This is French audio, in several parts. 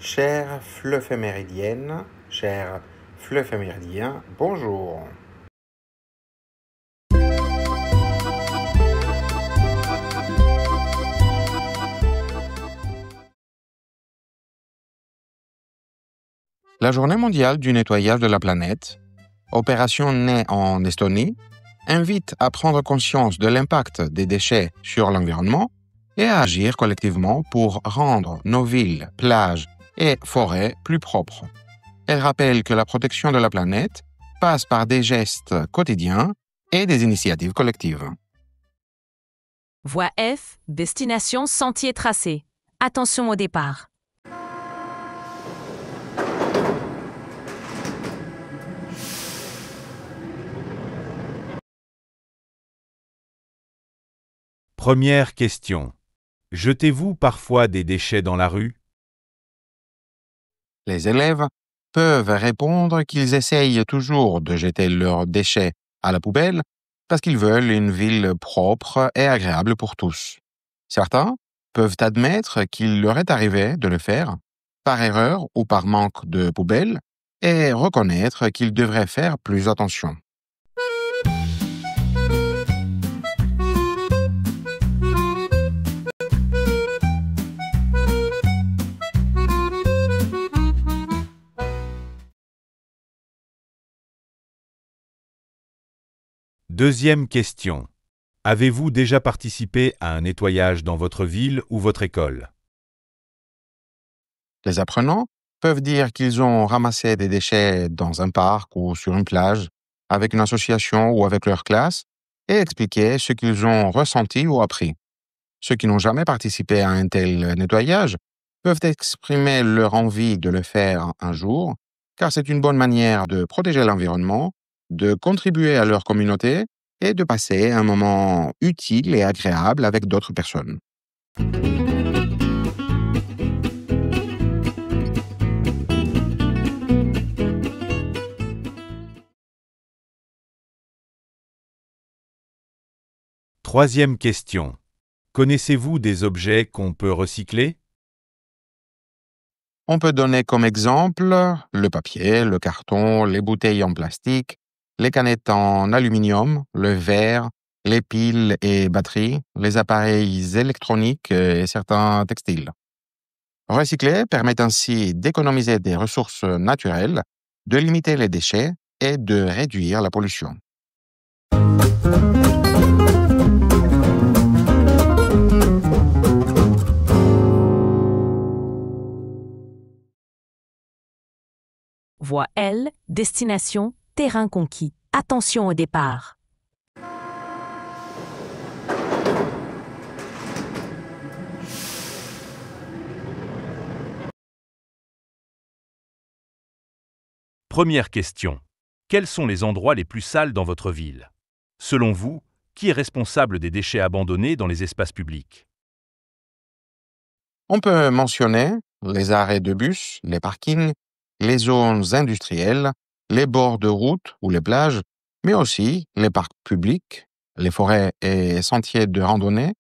Chère Flufféméridienne, cher Flufféméridien, bonjour. La Journée mondiale du nettoyage de la planète, opération née en Estonie, invite à prendre conscience de l'impact des déchets sur l'environnement et à agir collectivement pour rendre nos villes, plages et forêts plus propres. Elle rappelle que la protection de la planète passe par des gestes quotidiens et des initiatives collectives. Voie F, destination sentier tracé. Attention au départ. Première question. Jetez-vous parfois des déchets dans la rue? Les élèves peuvent répondre qu'ils essayent toujours de jeter leurs déchets à la poubelle parce qu'ils veulent une ville propre et agréable pour tous. Certains peuvent admettre qu'il leur est arrivé de le faire, par erreur ou par manque de poubelle, et reconnaître qu'ils devraient faire plus attention. Deuxième question. Avez-vous déjà participé à un nettoyage dans votre ville ou votre école? Les apprenants peuvent dire qu'ils ont ramassé des déchets dans un parc ou sur une plage, avec une association ou avec leur classe, et expliquer ce qu'ils ont ressenti ou appris. Ceux qui n'ont jamais participé à un tel nettoyage peuvent exprimer leur envie de le faire un jour, car c'est une bonne manière de protéger l'environnement, de contribuer à leur communauté et de passer un moment utile et agréable avec d'autres personnes. Troisième question. Connaissez-vous des objets qu'on peut recycler? On peut donner comme exemple le papier, le carton, les bouteilles en plastique, les canettes en aluminium, le verre, les piles et batteries, les appareils électroniques et certains textiles. Recycler permet ainsi d'économiser des ressources naturelles, de limiter les déchets et de réduire la pollution. Voie L, destination terrain conquis. Attention au départ. Première question. Quels sont les endroits les plus sales dans votre ville? Selon vous, qui est responsable des déchets abandonnés dans les espaces publics? On peut mentionner les arrêts de bus, les parkings, les zones industrielles, les bords de route ou les plages, mais aussi les parcs publics, les forêts et sentiers de randonnée,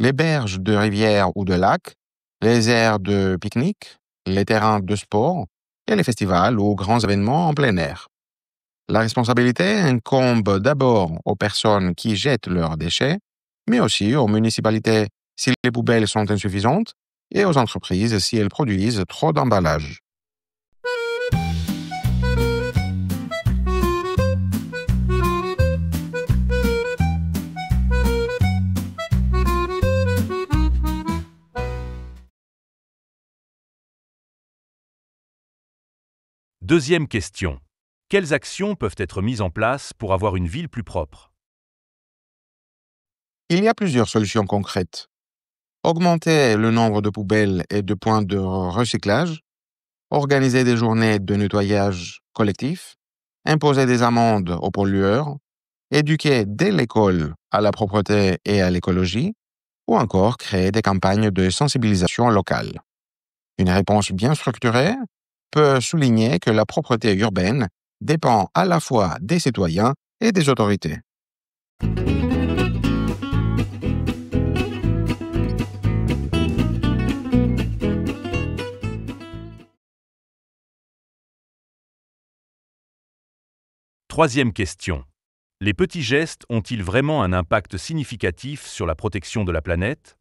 les berges de rivières ou de lacs, les aires de pique-nique, les terrains de sport et les festivals ou grands événements en plein air. La responsabilité incombe d'abord aux personnes qui jettent leurs déchets, mais aussi aux municipalités si les poubelles sont insuffisantes et aux entreprises si elles produisent trop d'emballages. Deuxième question. Quelles actions peuvent être mises en place pour avoir une ville plus propre? Il y a plusieurs solutions concrètes. Augmenter le nombre de poubelles et de points de recyclage, organiser des journées de nettoyage collectif, imposer des amendes aux pollueurs, éduquer dès l'école à la propreté et à l'écologie, ou encore créer des campagnes de sensibilisation locale. Une réponse bien structurée peut souligner que la propreté urbaine dépend à la fois des citoyens et des autorités. Troisième question. Les petits gestes ont-ils vraiment un impact significatif sur la protection de la planète?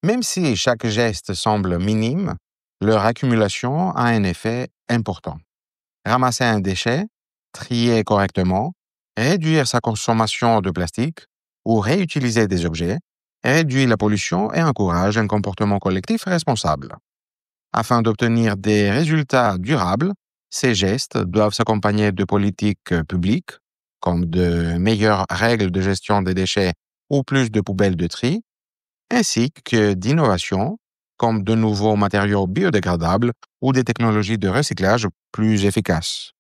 Même si chaque geste semble minime, leur accumulation a un effet important. Ramasser un déchet, trier correctement, réduire sa consommation de plastique ou réutiliser des objets réduit la pollution et encourage un comportement collectif responsable. Afin d'obtenir des résultats durables, ces gestes doivent s'accompagner de politiques publiques, comme de meilleures règles de gestion des déchets ou plus de poubelles de tri, ainsi que d'innovations, comme de nouveaux matériaux biodégradables ou des technologies de recyclage plus efficaces.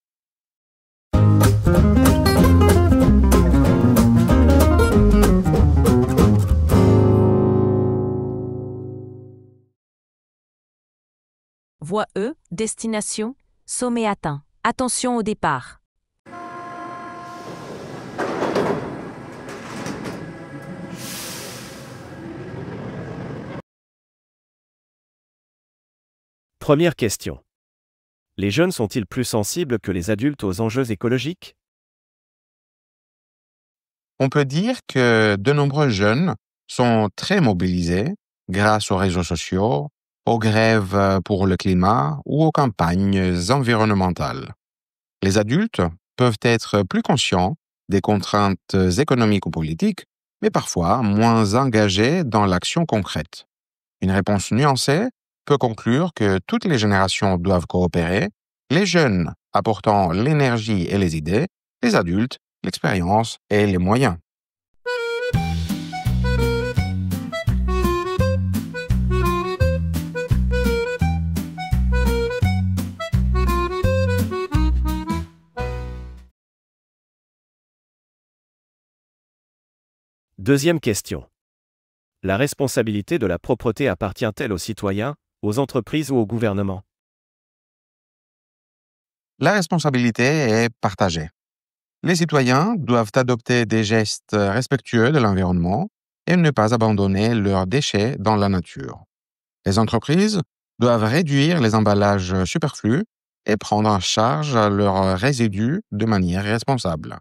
Voie E, destination, sommet atteint. Attention au départ. Première question. Les jeunes sont-ils plus sensibles que les adultes aux enjeux écologiques? On peut dire que de nombreux jeunes sont très mobilisés grâce aux réseaux sociaux, aux grèves pour le climat ou aux campagnes environnementales. Les adultes peuvent être plus conscients des contraintes économiques ou politiques, mais parfois moins engagés dans l'action concrète. Une réponse nuancée peut conclure que toutes les générations doivent coopérer, les jeunes apportant l'énergie et les idées, les adultes l'expérience et les moyens. Deuxième question. La responsabilité de la propreté appartient-elle aux citoyens, aux entreprises ou au gouvernement? La responsabilité est partagée. Les citoyens doivent adopter des gestes respectueux de l'environnement et ne pas abandonner leurs déchets dans la nature. Les entreprises doivent réduire les emballages superflus et prendre en charge leurs résidus de manière responsable.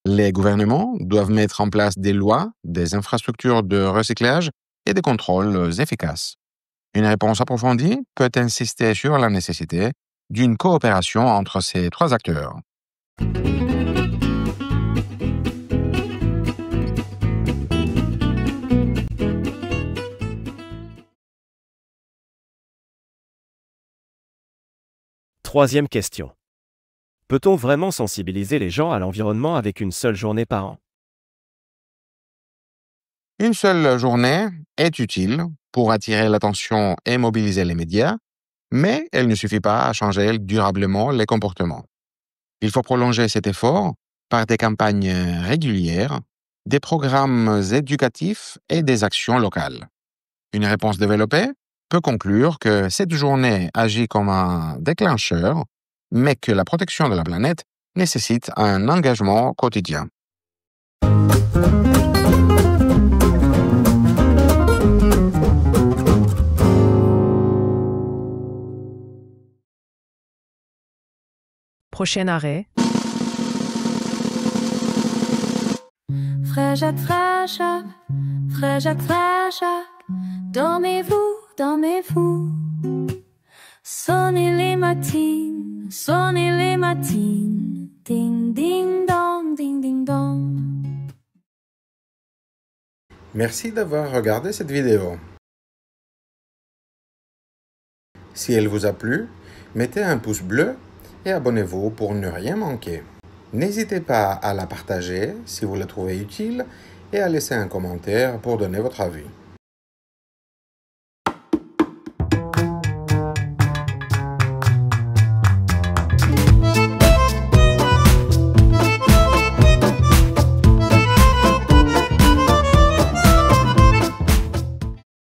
Les gouvernements doivent mettre en place des lois, des infrastructures de recyclage et des contrôles efficaces. Une réponse approfondie peut insister sur la nécessité d'une coopération entre ces trois acteurs. Troisième question. Peut-on vraiment sensibiliser les gens à l'environnement avec une seule journée par an? Une seule journée est utile pour attirer l'attention et mobiliser les médias, mais elle ne suffit pas à changer durablement les comportements. Il faut prolonger cet effort par des campagnes régulières, des programmes éducatifs et des actions locales. Une réponse développée peut conclure que cette journée agit comme un déclencheur, mais que la protection de la planète nécessite un engagement quotidien. Prochain arrêt. Frère Jacques, frère Jacques, frère Jacques, frère Jacques, dormez-vous, dormez-vous. Sonnez les matines, ding ding dong. Merci d'avoir regardé cette vidéo. Si elle vous a plu, mettez un pouce bleu et abonnez-vous pour ne rien manquer. N'hésitez pas à la partager si vous la trouvez utile et à laisser un commentaire pour donner votre avis.